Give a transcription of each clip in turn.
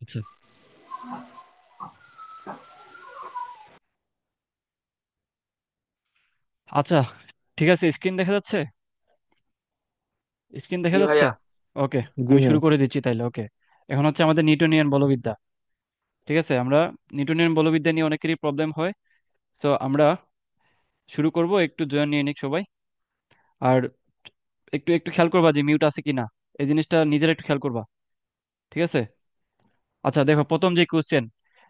আচ্ছা। আচ্ছা, ঠিক আছে, স্ক্রিন দেখা যাচ্ছে? স্ক্রিন দেখা জি যাচ্ছে? ভাইয়া। ওকে। জি আমি ভাইয়া। শুরু করে দিচ্ছি তাইলে। ওকে, এখন হচ্ছে আমাদের নিউটনিয়ান বলবিদ্যা। ঠিক আছে, আমরা নিউটনিয়ান বলবিদ্যা নিয়ে অনেকেরই প্রবলেম হয়। তো আমরা শুরু করব, একটু জয়েন নিয়ে নিক সবাই। আর একটু একটু খেয়াল করবা যে মিউট আছে কিনা, এই জিনিসটা নিজেরা একটু খেয়াল করবা। ঠিক আছে। আচ্ছা দেখো, প্রথম যে কোশ্চেন,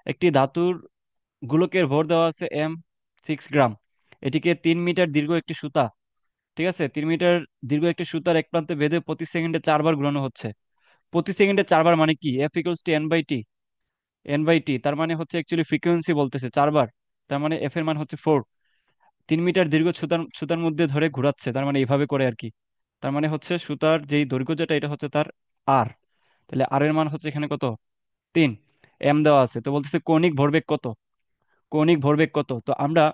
একটি ধাতুর গোলকের ভর দেওয়া আছে m 6 গ্রাম। এটিকে 3 মিটার দীর্ঘ একটি সুতা, ঠিক আছে, 3 মিটার দীর্ঘ একটি সুতার এক প্রান্তে বেঁধে প্রতি সেকেন্ডে 4 বার ঘোরানো হচ্ছে। প্রতি সেকেন্ডে 4 বার মানে কি? F = n/t। n/t তার মানে হচ্ছে অ্যাকচুয়ালি ফ্রিকোয়েন্সি বলতেছে 4 বার। তার মানে এফ এর মান হচ্ছে 4। 3 মিটার দীর্ঘ সুতার সুতার মধ্যে ধরে ঘোরাচ্ছে, তার মানে এইভাবে করে আর কি। তার মানে হচ্ছে সুতার যেই দৈর্ঘ্য যেটা, এটা হচ্ছে তার আর। তাহলে আর এর মান হচ্ছে এখানে কত? 3। এম দেওয়া আছে, তো বলতেছে কৌণিক ভরবেগ কত। কৌণিক ভরবেগ কত, তো আমরা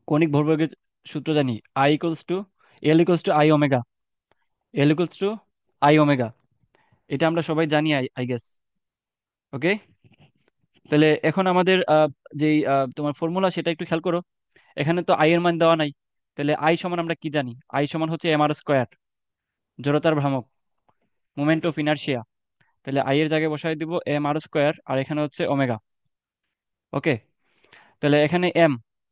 কৌণিক ভরবেগের সূত্র জানি। I = L = I omega. L = I omega, এটা আমরা সবাই জানি, আই গেস। ওকে। তাহলে এখন আমাদের যেই তোমার ফর্মুলা, সেটা একটু খেয়াল করো। এখানে তো আই এর মান দেওয়া নাই। তাহলে আই সমান আমরা কি জানি? আই সমান হচ্ছে mr², জড়তার ভ্রামক, মোমেন্ট অফ ইনারশিয়া। তাহলে আই এর জায়গায় বসাই দিব mr², আর এখানে হচ্ছে ওমেগা। ওকে। তাহলে এখানে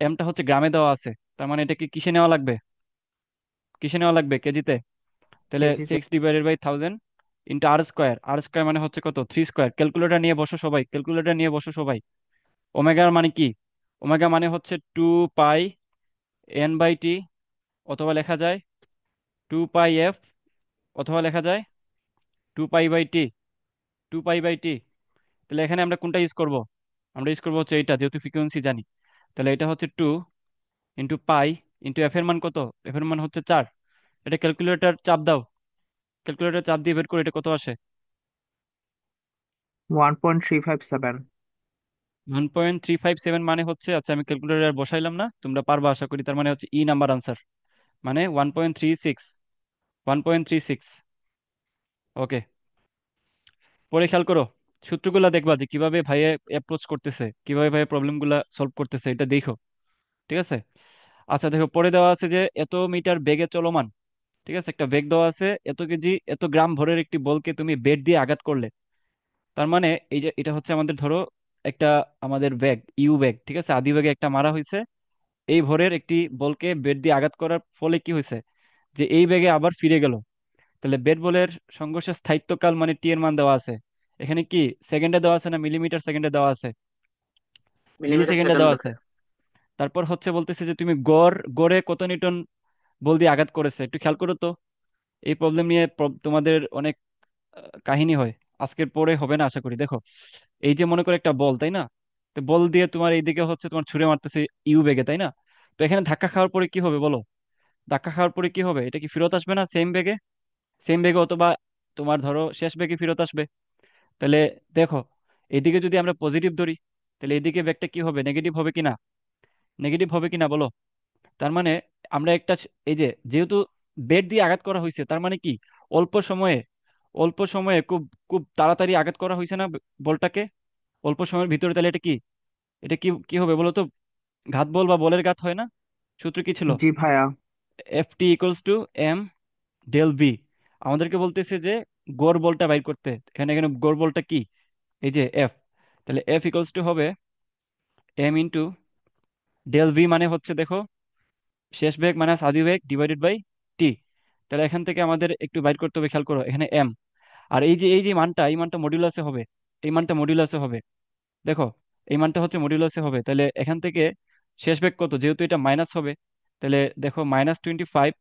এমটা হচ্ছে গ্রামে দেওয়া আছে, তার মানে এটা কি কিসে নেওয়া লাগবে? কিসে নেওয়া লাগবে? কেজিতে। তাহলে কেজিতে। 6/1000 ইন্টু আর স্কোয়ার। আর স্কোয়ার মানে হচ্ছে কত? 3²। ক্যালকুলেটর নিয়ে বসো সবাই, ক্যালকুলেটর নিয়ে বসো সবাই। ওমেগার মানে কি? ওমেগা মানে হচ্ছে 2πn/t, অথবা লেখা যায় 2πf, অথবা লেখা যায় 2π/t। 2π/t। তাহলে এখানে আমরা কোনটা ইউজ করব? আমরা ইউজ করবো হচ্ছে এইটা, যেহেতু ফ্রিকোয়েন্সি জানি। তাহলে এটা হচ্ছে 2 × π ইন্টু এফ এর মান কত? এফ এর মান হচ্ছে 4। এটা ক্যালকুলেটর চাপ দাও, ক্যালকুলেটর চাপ দিয়ে বের করে এটা কত আসে। 1.357। 1.357 মানে হচ্ছে, আচ্ছা আমি ক্যালকুলেটর বসাইলাম না, তোমরা পারবা আশা করি। তার মানে হচ্ছে ই নাম্বার আনসার, মানে 1.36। 1.36। ওকে। পরে খেয়াল করো, সূত্রগুলা দেখবা যে কিভাবে ভাইয়ে অ্যাপ্রোচ করতেছে, কিভাবে ভাইয়ে প্রবলেমগুলা সলভ করতেছে, এটা দেখো। ঠিক আছে। আচ্ছা দেখো, পরে দেওয়া আছে যে এত মিটার বেগে চলমান, ঠিক আছে, একটা বেগ দেওয়া আছে, এত কেজি এত গ্রাম ভরের একটি বলকে তুমি বেড দিয়ে আঘাত করলে। তার মানে এই যে এটা হচ্ছে আমাদের, ধরো একটা আমাদের ব্যাগ, ইউ ব্যাগ, ঠিক আছে, আদি ব্যাগে একটা মারা হয়েছে। এই ভরের একটি বলকে বেড দিয়ে আঘাত করার ফলে কি হয়েছে, যে এই ব্যাগে আবার ফিরে গেল। তাহলে বেড বলের সংঘর্ষের স্থায়িত্বকাল মানে টি এর মান দেওয়া আছে। এখানে কি সেকেন্ডে দেওয়া আছে না মিলিমিটার সেকেন্ডে দেওয়া আছে? মিলি মিলিমিটার সেকেন্ডে সেকেন্ড দেওয়া আছে। ভাইয়া। তারপর হচ্ছে বলতেছে যে তুমি গড়ে কত নিউটন বল দিয়ে আঘাত করেছে, একটু খেয়াল করো তো। এই প্রবলেম নিয়ে তোমাদের অনেক কাহিনী হয়, আজকের পরে হবে না আশা করি। দেখো, এই যে মনে করো একটা বল, তাই না? তো বল দিয়ে তোমার এইদিকে হচ্ছে তোমার ছুড়ে মারতেছে ইউ বেগে, তাই না? তো এখানে ধাক্কা খাওয়ার পরে কি হবে বলো? ধাক্কা খাওয়ার পরে কি হবে? এটা কি ফেরত আসবে না সেম বেগে? সেম বেগে, অথবা তোমার ধরো শেষ বেগে ফেরত আসবে। তাহলে দেখো, এইদিকে যদি আমরা পজিটিভ ধরি, তাহলে এইদিকে বেগটা কি হবে? নেগেটিভ হবে কিনা? নেগেটিভ হবে কিনা বলো? তার মানে আমরা একটা এই যে যেহেতু বেড দিয়ে আঘাত করা হয়েছে, তার মানে কি অল্প সময়ে, অল্প সময়ে খুব খুব তাড়াতাড়ি আঘাত করা হয়েছে না বলটাকে, অল্প সময়ের ভিতরে। তাহলে এটা কি, এটা কি কি হবে বলো তো? ঘাত বল বা বলের ঘাত হয় না? সূত্র কি ছিল? জি ভাইয়া। F t = m del v। আমাদেরকে বলতেছে যে গড় বলটা বাইর করতে। এখানে এখানে গড় বলটা কি? এই যে এফ। তাহলে F হবে m × del v, মানে হচ্ছে দেখো শেষ বেগ মাইনাস আদি বেগ ডিভাইডেড বাই টি। তাহলে এখান থেকে আমাদের একটু বাইর করতে হবে, খেয়াল করো এখানে এম। আর এই যে মানটা, এই মানটা মডিউলাসে হবে। এই মানটা মডিউলাসে হবে। দেখো, এই মানটা হচ্ছে মডিউলাসে হবে। তাহলে এখান থেকে শেষ বেগ কত, যেহেতু এটা মাইনাস হবে, তাহলে দেখো -25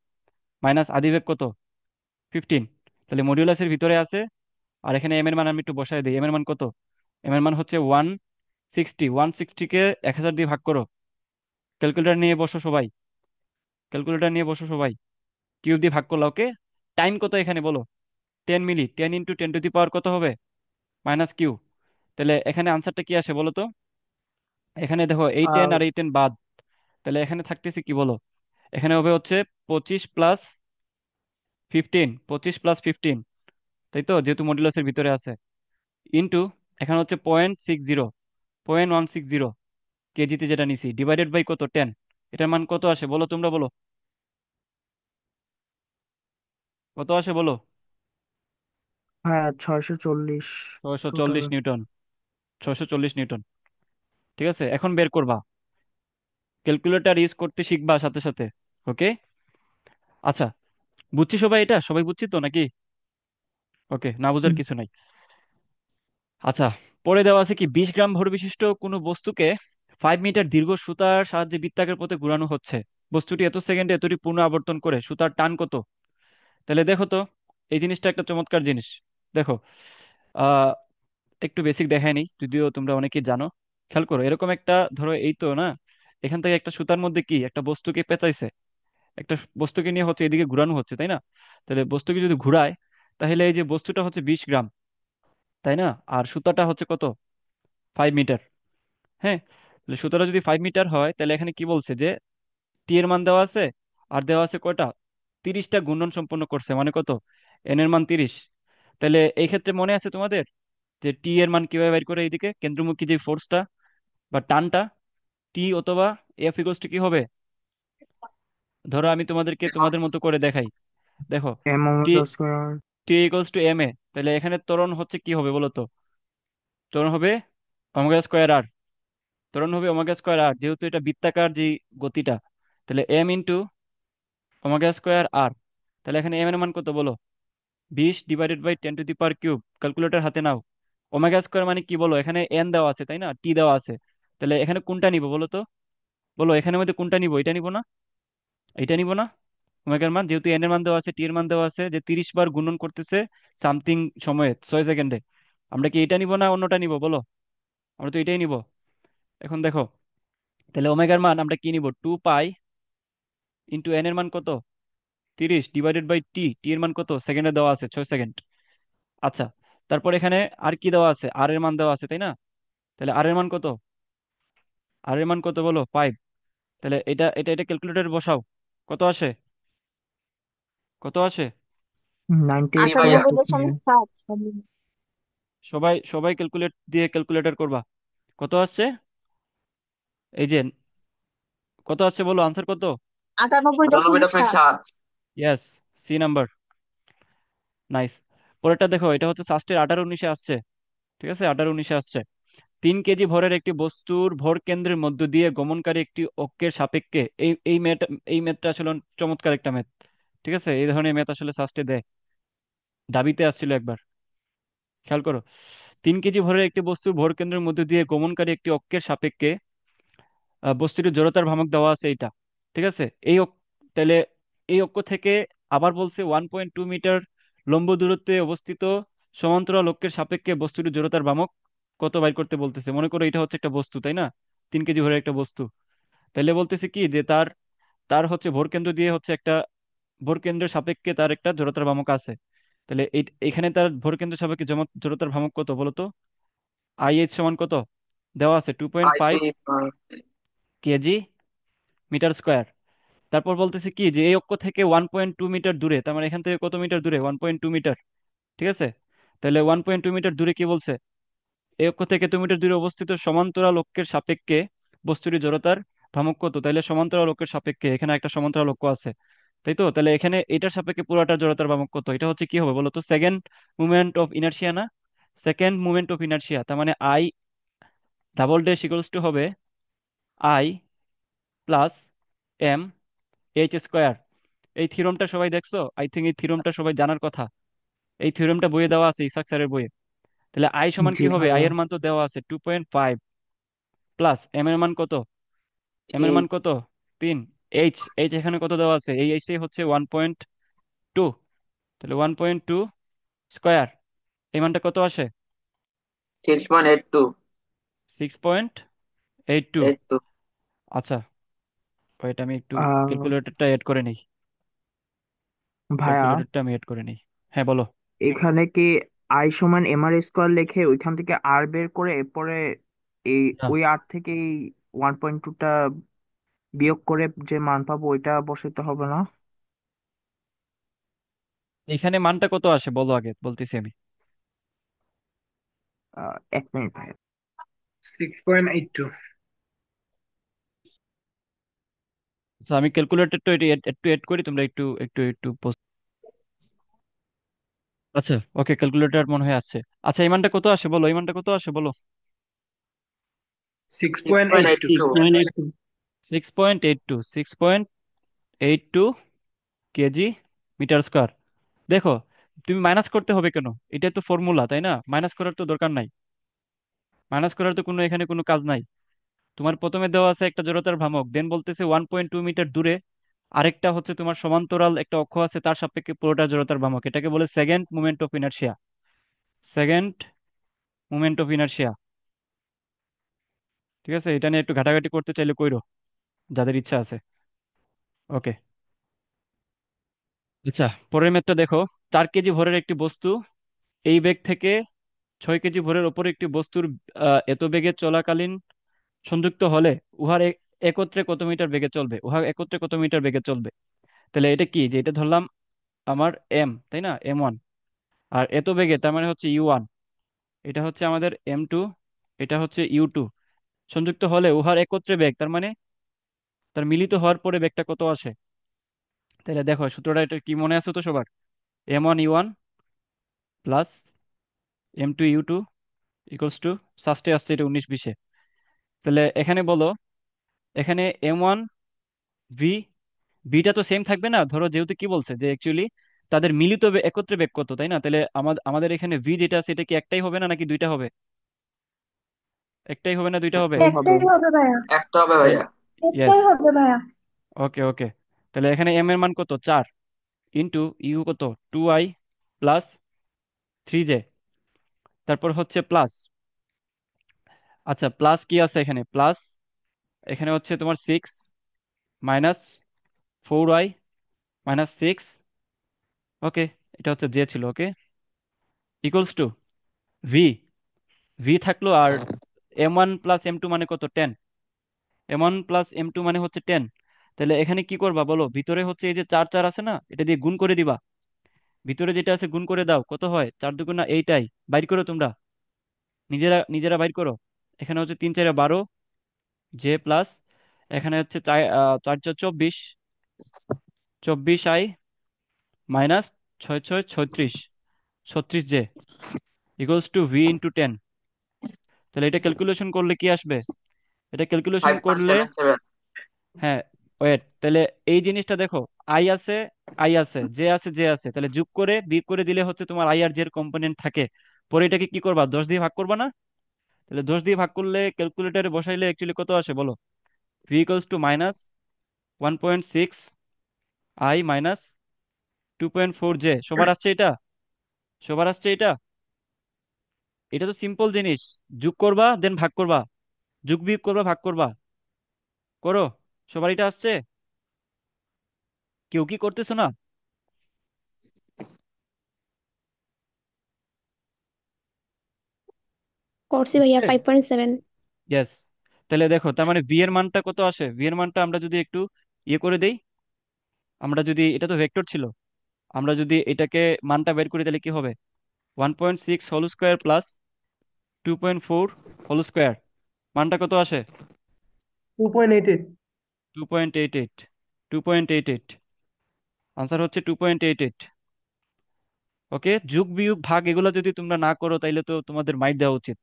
মাইনাস আদি বেগ কত? 15। তাহলে মডিউলাসের ভিতরে আছে। আর এখানে এম এর মান আমি একটু বসাই দিই। এম এর মান কত? এম এর মান হচ্ছে 160। 160-কে 1000 দিয়ে ভাগ করো। ক্যালকুলেটর নিয়ে বসো সবাই, ক্যালকুলেটর নিয়ে বসো সবাই। কিউব দিয়ে ভাগ করলা। ওকে। টাইম কত এখানে বলো? 10 মিলি। 10 × 10⁻⁴ কত হবে? -কিউ। তাহলে এখানে আনসারটা কি আসে বলো তো? এখানে দেখো এই 10 আহ, আর এই 10 বাদ। তাহলে এখানে থাকতেছে কি বলো? এখানে হবে হচ্ছে 25 + 15। 25 + 15, তাই তো, যেহেতু মডুলাসের ভিতরে আছে, ইন্টু এখানে হচ্ছে 0.60, 0.160 কেজিতে যেটা নিছি, ডিভাইডেড বাই কত, 10। এটার মান কত আসে বলো, তোমরা বলো, কত আসে বলো? হ্যাঁ, 640 ছয়শো টোটাল। চল্লিশ নিউটন 640 নিউটন। ঠিক আছে, এখন বের করবা, ক্যালকুলেটর ইউজ করতে শিখবা সাথে সাথে। ওকে, আচ্ছা, বুঝছি সবাই, এটা সবাই বুঝছি তো নাকি? ওকে, না বুঝার কিছু নাই। আচ্ছা, পরে দেওয়া আছে কি 20 গ্রাম ভর বিশিষ্ট কোনো বস্তুকে 5 মিটার দীর্ঘ সুতার সাহায্যে বৃত্তাকার পথে ঘোরানো হচ্ছে। বস্তুটি এত সেকেন্ডে এতটি পূর্ণ আবর্তন করে, সুতার টান কত? তাহলে দেখো তো, এই জিনিসটা একটা চমৎকার জিনিস। দেখো, আহ একটু বেসিক দেখায় নি, যদিও তোমরা অনেকেই জানো। খেয়াল করো, এরকম একটা, ধরো এই তো না, এখান থেকে একটা সুতার মধ্যে কি একটা বস্তুকে পেঁচাইছে, একটা বস্তুকে নিয়ে হচ্ছে এদিকে ঘুরানো হচ্ছে, তাই না? তাহলে বস্তুকে যদি ঘুরায়, তাহলে এই যে বস্তুটা হচ্ছে 20 গ্রাম, তাই না? আর সুতাটা হচ্ছে কত, 5 মিটার। হ্যাঁ, তাহলে সুতাটা যদি 5 মিটার হয়, তাহলে এখানে কি বলছে যে টি এর মান দেওয়া আছে, আর দেওয়া আছে কয়টা, 30টা ঘূর্ণন সম্পন্ন করছে, মানে কত, এন এর মান 30। তাহলে এই ক্ষেত্রে মনে আছে তোমাদের যে টি এর মান কিভাবে বের করে, এইদিকে কেন্দ্রমুখী যে ফোর্সটা বা টানটা, টি অথবা এফ ইকুয়ালস টু কি হবে? ধরো আমি তোমাদেরকে তোমাদের মতো করে দেখাই। দেখো, M T omega square. T equals to M A, তাহলে এখানে ত্বরণ হচ্ছে কি হবে বলো তো? ত্বরণ হবে ওমেগা স্কোয়ার আর, ত্বরণ হবে ওমেগা স্কোয়ার আর, যেহেতু এটা বৃত্তাকার যে গতিটা। তাহলে এম ইন্টু ওমেগা স্কোয়ার আর, তাহলে এখানে এম এর মান কত বলো? 20 / 10⁻³ ক্যালকুলেটর হাতে নাও। ওমেগা স্কোয়ার মানে কি বলো, এখানে এন দেওয়া আছে তাই না, টি দেওয়া আছে। তাহলে এখানে কোনটা নিব বলো তো? বলো, এখানের মধ্যে কোনটা নিব, এটা নিব না, এটা নিব না? ওমেগার মান, যেহেতু এন এর মান দেওয়া আছে, টি এর মান দেওয়া আছে, যে 30 বার গুণন করতেছে সামথিং সময়ে 6 সেকেন্ডে, আমরা কি এটা নিব না অন্যটা নিব বলো? আমরা তো এটাই নিব। এখন দেখো, তাহলে ওমেগার মান আমরা কি নিব, 2 পাই ইন্টু এন এর মান কত, 30, ডিভাইডেড বাই টি, টি এর মান কত সেকেন্ডে দেওয়া আছে, 6 সেকেন্ড। আচ্ছা, তারপর এখানে আর কি দেওয়া আছে, আর এর মান দেওয়া আছে তাই না? তাহলে আর এর মান কত, আর এর মান কত বলো, 5। তাহলে এটা এটা এটা ক্যালকুলেটরে বসাও, কত আসে, কত আসে? 96 ভাইয়া। এখানে। 98.7। সবাই সবাই ক্যালকুলেট দিয়ে ক্যালকুলেটর করবা, কত আসছে? এই যে, কত আসছে বলো, আনসার কত? 98.7। 98.7। Yes, C number, nice. পরেরটা দেখো, এটা হচ্ছে সাস্টের 18-19-এ আসছে। ঠিক আছে, 18-19-এ আসছে। 3 কেজি ভরের একটি বস্তুর ভর কেন্দ্রের মধ্য দিয়ে গমনকারী একটি অক্ষের সাপেক্ষে, এই ম্যাথটা আসলে চমৎকার একটা ম্যাথ। ঠিক আছে, এই ধরনের ম্যাথ আসলে সাস্টে দেয়, দাবিতে আসছিল একবার। খেয়াল করো, 3 কেজি ভরের একটি বস্তুর ভর কেন্দ্রের মধ্য দিয়ে গমনকারী একটি অক্ষের সাপেক্ষে বস্তুটির জড়তার ভ্রামক দেওয়া আছে এইটা। ঠিক আছে, তাহলে এই অক্ষ থেকে আবার বলছে 1.2 মিটার লম্ব দূরত্বে অবস্থিত সমান্তরাল অক্ষের সাপেক্ষে বস্তুটির জড়তার ভ্রামক কত বাইর করতে বলতেছে। মনে করো এটা হচ্ছে একটা বস্তু তাই না, 3 কেজি ভরের একটা বস্তু। তাহলে বলতেছে কি যে তার তার হচ্ছে ভরকেন্দ্র দিয়ে হচ্ছে একটা, ভরকেন্দ্রের সাপেক্ষে তার একটা জড়তার ভ্রামক আছে। তাহলে এখানে তার ভরকেন্দ্রের সাপেক্ষে জড়তার ভ্রামক কত বলতো? আই এইচ সমান কত দেওয়া আছে, two point I five three KG metre square. তারপর বলতেছে কি যে এই অক্ষ থেকে 1.2 মিটার দূরে, তার মানে এখান থেকে কত মিটার দূরে, 1.2 মিটার। ঠিক আছে, তাহলে 1.2 মিটার দূরে কি বলছে, এই অক্ষ থেকে 2 মিটার দূরে অবস্থিত সমান্তরাল অক্ষের সাপেক্ষে বস্তুটির জড়তার ভ্রামক কত? তাহলে সমান্তরাল অক্ষের সাপেক্ষে এখানে একটা সমান্তরাল অক্ষ আছে, তাই তো? তাহলে এখানে এটার সাপেক্ষে পুরাটা জড়তার ভ্রামক কত? এটা হচ্ছে কি হবে বলো তো, সেকেন্ড মুভমেন্ট অফ ইনার্শিয়া না, সেকেন্ড মুভমেন্ট অফ ইনার্শিয়া, তার মানে I double dash equals to হবে I plus M H square. এই থিওরেমটা সবাই দেখছো, আই থিঙ্ক এই থিওরেমটা সবাই জানার কথা। এই থিওরেমটা বইয়ে দেওয়া আছে, ইসাক স্যারের বইয়ে। তাহলে আই সমান জি কি হবে, আই ভাইয়া। এর মান তো দেওয়া আছে 2.5, প্লাস এম এর মান কত, এম এর তিন। মান কত, 3। এইচ এইচ এখানে কত দেওয়া আছে, এই এইচটাই হচ্ছে 1.2। তাহলে 1.2 স্কোয়ার, এই মানটা কত আসে? 6.82। 6.82। এই তো। আচ্ছা, ওইটা আমি একটু আহ ক্যালকুলেটরটা এড করে নিই, ভাইয়া, ক্যালকুলেটরটা আমি এড করে নিই। হ্যাঁ বলো। এখানে কি আই সমান এম আর স্কোয়ার লিখে ওইখান থেকে আর বের করে এরপরে এই না, ওই আর থেকে এই 1.2টা বিয়োগ করে যে মান পাবো ওইটা বসাতে হবে না? এখানে মানটা কত আসে বলো, আগে বলতেছি আমি। এক মিনিট ভাইয়া। 6.82। আচ্ছা, আমি ক্যালকুলেটরটা একটু এড করি, তোমরা একটু একটু একটু আচ্ছা, ওকে, ক্যালকুলেটর মনে হয় আছে। আচ্ছা, এই মানটা কত আসে বলো, এই মানটা কত আসে বলো। Six six point point eight eight two two 6.82। 6.82, 6.82 KG metre square. দেখো, তুমি মাইনাস করতে হবে কেন? এটা তো ফর্মুলা, তাই না? মাইনাস করার তো দরকার নাই। মাইনাস করার তো কোনো এখানে কোনো কাজ নাই। তোমার প্রথমে দেওয়া আছে একটা জড়তার ভ্রামক, দেন বলতেছে 1.2 মিটার দূরে আরেকটা হচ্ছে তোমার সমান্তরাল একটা অক্ষ আছে, তার সাপেক্ষে পুরোটা জড়তার ভ্রামক। এটাকে বলে second moment of inertia. Second moment of inertia. ঠিক আছে, এটা নিয়ে একটু ঘাটাঘাটি করতে চাইলে কইরো, যাদের ইচ্ছা আছে। ওকে। আচ্ছা, পরের ম্যাথটা দেখো। 4 কেজি ভরের একটি বস্তু এই বেগ থেকে 6 কেজি ভরের ওপর একটি বস্তুর এত বেগে চলাকালীন সংযুক্ত হলে উহার একত্রে কত মিটার বেগে চলবে, উহা একত্রে কত মিটার বেগে চলবে। তাহলে এটা কি, যে এটা ধরলাম আমার এম, তাই না, M1। আর এত বেগে তার মানে হচ্ছে U1। এটা হচ্ছে আমাদের M2। এটা হচ্ছে U2। সংযুক্ত হলে উহার একত্রে বেগ, তার মানে তার মিলিত হওয়ার পরে বেগটা কত আসে। তাহলে দেখো সূত্রটা, এটা কি মনে আছে তো সবার? M1U1 plus M2U2 equals to, সাস্টে আসছে এটা 19-20-এ। তাহলে এখানে বলো, এখানে M1 V, বিটা তো সেম থাকবে না? ধরো যেহেতু কি বলছে যে অ্যাকচুয়ালি তাদের মিলিত একত্রে বেগ কত, তাই না? তাহলে আমাদের আমাদের এখানে ভি যেটা আছে এটা কি একটাই হবে না নাকি দুইটা হবে? একটাই হবে না দুইটা হবে? একটাই হবে। একটাই হবে ভাইয়া। একটা হবে তাইলে ভাইয়া। ইয়েস। একটাই হবে ভাইয়া। ওকে ওকে। তাহলে এখানে এম এর মান কত, 4, ইন্টু ইউ কত, 2i প্লাস 3j, তারপর হচ্ছে প্লাস। আচ্ছা, প্লাস কি আছে এখানে? প্লাস এখানে হচ্ছে তোমার 6 - 4i -6। ওকে, এটা হচ্ছে জে ছিল। ওকে, ইকুয়ালস টু ভি। ভি থাকলো, আর M1 + M2 মানে কত, 10। M1 + M2 মানে হচ্ছে 10। তাহলে এখানে কি করবা বলো? ভিতরে হচ্ছে এই যে 4 4 আছে না, এটা দিয়ে গুণ করে দিবা। ভিতরে যেটা আছে গুণ করে দাও, কত হয়? 4 2 এইটাই বাইর করো তোমরা, নিজেরা নিজেরা বাইর করো। এখানে হচ্ছে 3 4 12 জে প্লাস, এখানে হচ্ছে 4 4 24, 24i -6 6 36, 36 J equals to V × 10। তাহলে এটা ক্যালকুলেশন করলে কি আসবে? এটা ক্যালকুলেশন ফাইভ পয়েন্ট করলে, সেভেন সেভেন হ্যাঁ, ওয়েট, তাহলে এই জিনিসটা দেখো, আই আছে, আই আছে, জে আছে, জে আছে, তাহলে যোগ করে বিয়োগ করে দিলে হচ্ছে তোমার আই আর জের কম্পোনেন্ট থাকে। পরে এটাকে কি করবা, 10 দিয়ে ভাগ করবা না? তাহলে 10 দিয়ে ভাগ করলে ক্যালকুলেটারে বসাইলে অ্যাকচুয়ালি কত আসে বলো? V equals two -1.6 i -2.4 J. সবার আসছে এটা? সবার আসছে এটা? এটা তো সিম্পল জিনিস। যোগ করবা দেন ভাগ করবা, যোগ বিয়োগ করবা ভাগ করবা, করো। সবার এটা আসছে? কেউ কি করতেছো না? করছি ভাইয়া, আসছে। 5.7। ইয়েস। তাহলে দেখো, তার মানে ভি এর মানটা কত আসে? ভি এর মানটা আমরা যদি একটু ইয়ে করে দেই, আমরা যদি, এটা তো ভেক্টর ছিল, আমরা যদি এটাকে মানটা বের করি তাহলে কি হবে? 1.6 whole square plus 2.4 whole square, মানটা কত আসে? 2.88। 2.88। 2.88, আনসার হচ্ছে 2.88। ওকে, যোগ বিয়োগ ভাগ এগুলো যদি তোমরা না করো তাইলে তো তোমাদের মাইট দেওয়া উচিত।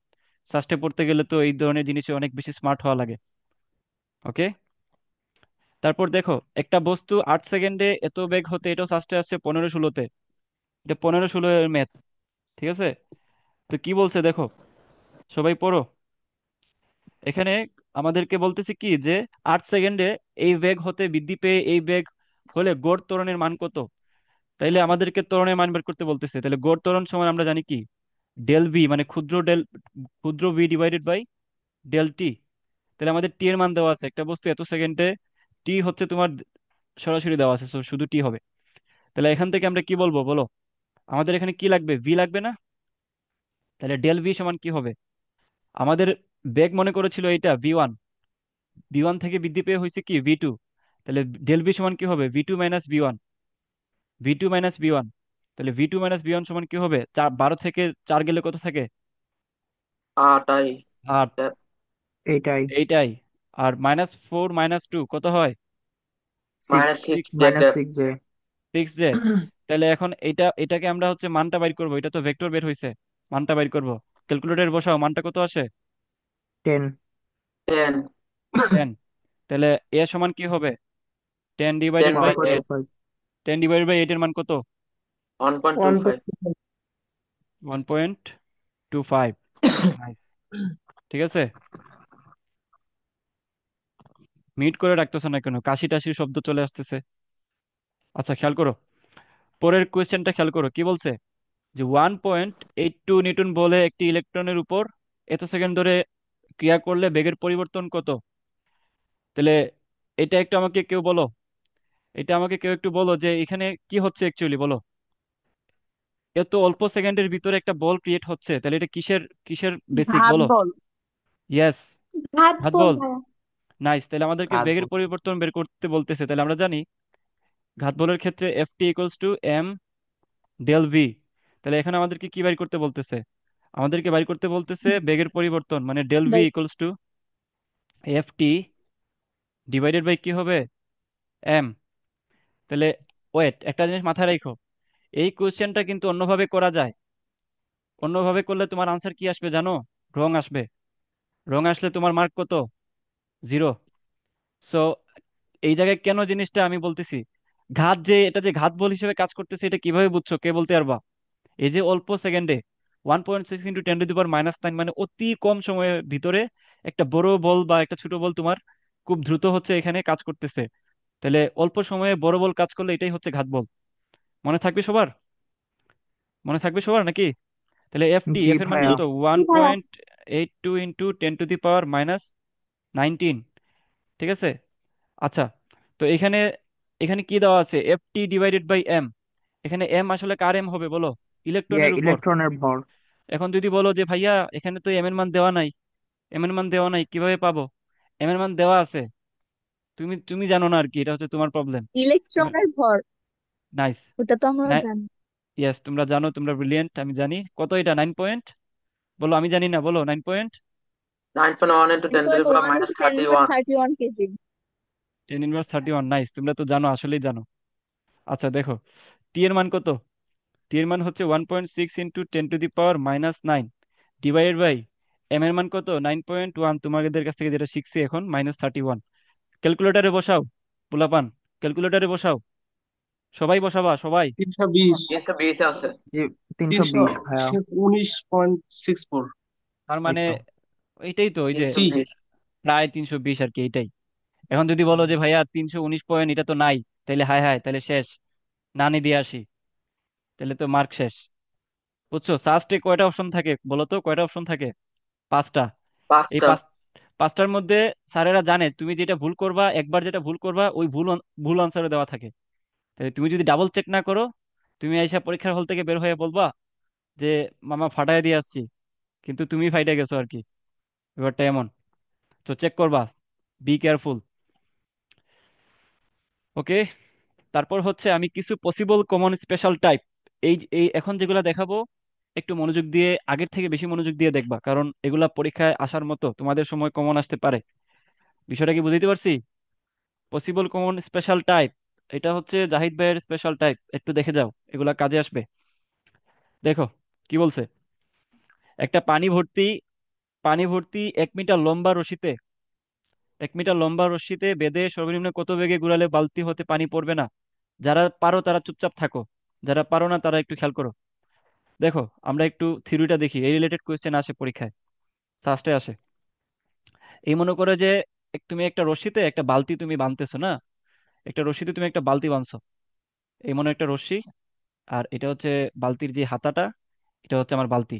সাস্টে পড়তে গেলে তো এই ধরনের জিনিসে অনেক বেশি স্মার্ট হওয়া লাগে। ওকে। তারপর দেখো, একটা বস্তু 8 সেকেন্ডে এত বেগ হতে, এটাও সাস্টে আসছে 15 16-তে। এটা 15 16 এর ম্যাথ। ঠিক আছে, তো কি বলছে দেখো, সবাই পড়ো। এখানে আমাদেরকে বলতেছে কি, যে 8 সেকেন্ডে এই বেগ হতে বৃদ্ধি পেয়ে এই বেগ হলে গড় ত্বরণের মান কত। তাইলে আমাদেরকে ত্বরণের মান বের করতে বলতেছে। তাহলে গড় ত্বরণ সমান আমরা জানি কি, ডেল ভি, মানে ক্ষুদ্র V divided by del T. তাহলে আমাদের টি এর মান দেওয়া আছে, একটা বস্তু এত সেকেন্ডে টি হচ্ছে তোমার সরাসরি দেওয়া আছে, so শুধু টি হবে। তাহলে এখান থেকে আমরা কি বলবো বলো? আমাদের এখানে কি লাগবে, ভি লাগবে না? তাহলে ডেল ভি সমান কি হবে? আমাদের বেগ মনে করেছিল এইটা V1, V1 থেকে বৃদ্ধি পেয়ে হয়েছে কি V2। তাহলে ডেল ভি সমান কি হবে? V2 - V1, V2 - V1। তাহলে V2 - V1 সমান কি হবে? 12 থেকে 4 গেলে কত থাকে? আটাই। আট। এইটাই। এইটাই। আর -4 - 2 কত হয়? Six. Minus six minus Z. 6 6 তাহলে এখন এটাকে আমরা হচ্ছে মানটা বাইর করবো, এটা তো ভেক্টর বের হইছে, মানটা বাইর করব। ক্যালকুলেটর বসাও, মানটা কত আসে? 10। 10। 10। তাহলে এ সমান কি হবে? Ten ten divided one by by point two eight five 10 / 8 এর মান কত? 1.25। 1.25। নাইস। ঠিক আছে, মিট করে রাখতেছো না কেন? কাশি টাশির শব্দ চলে আসতেছে। আচ্ছা, খেয়াল করো, পরের কোয়েশ্চেনটা খেয়াল করো, কি বলছে যে 1.82 নিউটন বলে একটি ইলেকট্রনের উপর এত সেকেন্ড ধরে ক্রিয়া করলে বেগের পরিবর্তন কত? তাহলে এটা একটু আমাকে কেউ বলো, এটা আমাকে কেউ একটু বলো যে এখানে কি হচ্ছে অ্যাকচুয়ালি, বলো। এত অল্প সেকেন্ডের ভিতরে একটা বল ক্রিয়েট হচ্ছে, তাহলে এটা কিসের কিসের বেসিক, ভাত বলো। বল। ইয়েস, ভাত ঘাত বল বল। ভাইয়া। নাইস, তাহলে আমাদেরকে ঘাত বেগের বল। পরিবর্তন বের করতে বলতেছে, তাহলে আমরা জানি ঘাত বলের ক্ষেত্রে Ft = m del v। তাহলে এখানে আমাদেরকে কি বাইর করতে বলতেছে? আমাদেরকে বাইর করতে বলতেছে বেগের পরিবর্তন, মানে ডেল ভি দেখ, ইকুয়ালস টু Ft/, কি হবে? এম। তাহলে ওয়েট, একটা জিনিস মাথায় রাখো, এই কোশ্চেনটা কিন্তু অন্যভাবে করা যায়। অন্যভাবে করলে তোমার আনসার কি আসবে জানো? রং আসবে। রং আসলে তোমার মার্ক কত? 0। সো এই জায়গায় কেন জিনিসটা আমি বলতেছি, এটা যে ঘাত বল হিসেবে কাজ করতেছে, এটা কিভাবে বুঝছো, কে বলতে পারবা? এই যে অল্প সেকেন্ডে 1.6 × 10⁻৯, মানে অতি কম সময়ের ভিতরে একটা বড় বল বা একটা ছোট বল তোমার খুব দ্রুত হচ্ছে এখানে কাজ করতেছে। তাহলে অল্প সময়ে বড় বল কাজ করলে এটাই হচ্ছে ঘাত বল। মনে থাকবে সবার? মনে থাকবে সবার নাকি? তাহলে জি এফ এর মান ভাইয়া। কত? ওয়ান জি ভাইয়া। Point eight two into 10⁻−19। ঠিক আছে। আচ্ছা, তো এখানে এখানে কি দেওয়া আছে? Ft/m। এখানে এম আসলে কার এম হবে বলো? ইলেকট্রনের উপর। ইলেকট্রনের ভর। এখন যদি বলো যে ভাইয়া এখানে তো এম এর মান দেওয়া নাই, এম এর মান দেওয়া নাই, কিভাবে পাবো? এম এর মান দেওয়া আছে, তুমি তুমি জানো না আর কি, এটা হচ্ছে তোমার প্রবলেম। ইলেকট্রনের ভর, নাইস। ওটা তো আমরা জানি। ইয়েস, তোমরা জানো, তোমরা ব্রিলিয়েন্ট, আমি জানি। কত এটা? 9 পয়েন্ট। বলো, আমি জানি না, বলো 9 পয়েন্ট। 9.1 × 10⁻³ 9.1 × 10 -31। Inverse 31 KG. 10⁻31। নাইস, তোমরা তো জানো, আসলেই জানো। আচ্ছা দেখো, টি এর মান কত? টি এর মান হচ্ছে 1.6 × 10⁻⁻9 ডিভাইডেড বাই এম এর মান কত? 9.1। তোমাদের কাছ থেকে যেটা শিখছি এখন, -31। ক্যালকুলেটারে বসাও পোলাপান, ক্যালকুলেটারে বসাও, সবাই বসাবা, সবাই। 320। 320 আছে। জি, তিনশো তিনশো বিশ ভাইয়া। 19.64। তার এই মানে তো। এইটাই তো, ওই যে 320। প্রায় 320 আর কি, এইটাই। এখন যদি বলো যে ভাইয়া 319 পয়েন্ট, এটা তো নাই, তাইলে হায় হায়, তাহলে শেষ, নানি দিয়ে আসি, তাহলে তো মার্ক শেষ। বুঝছো, সাস্টে কয়টা অপশন থাকে বলো তো, কয়টা অপশন থাকে? 5টা। এই 5টা। পাঁচটার মধ্যে স্যারেরা জানে তুমি যেটা ভুল করবা, একবার যেটা ভুল করবা ওই ভুল আনসারও দেওয়া থাকে। তাহলে তুমি যদি ডাবল চেক না করো, তুমি আইসা পরীক্ষার হল থেকে বের হয়ে বলবা যে মামা ফাটায় দিয়ে আসছি, কিন্তু তুমি ফাইটে গেছো আর কি, ব্যাপারটা এমন। তো চেক করবা, বি কেয়ারফুল। ওকে। তারপর হচ্ছে আমি কিছু পসিবল কমন স্পেশাল টাইপ, এই এই এখন যেগুলা দেখাবো, একটু মনোযোগ দিয়ে, আগের থেকে বেশি মনোযোগ দিয়ে দেখবা, কারণ এগুলা পরীক্ষায় আসার মতো তোমাদের সময় কমন আসতে পারে। বিষয়টা কি বুঝতে পারছি? পসিবল কমন স্পেশাল টাইপ, এটা হচ্ছে জাহিদ ভাইয়ের স্পেশাল টাইপ, একটু দেখে যাও, এগুলা কাজে আসবে। দেখো কি বলছে, একটা পানি ভর্তি 1 মিটার লম্বা রশিতে, 1 মিটার লম্বা রশিতে বেঁধে সর্বনিম্ন কত বেগে ঘুরালে বালতি হতে পানি পড়বে না? যারা পারো তারা চুপচাপ থাকো, যারা পারো না তারা একটু খেয়াল করো। দেখো, আমরা একটু থিওরিটা দেখি, এই রিলেটেড কোয়েশ্চেন আসে পরীক্ষায়, ফার্স্টে আসে। এই মনে করো যে তুমি একটা রশিতে একটা বালতি তুমি বানতেছো না, একটা রশিতে তুমি একটা বালতি বানছো, এই মনে একটা রশ্মি, আর এটা হচ্ছে বালতির যে হাতাটা, এটা হচ্ছে আমার বালতি।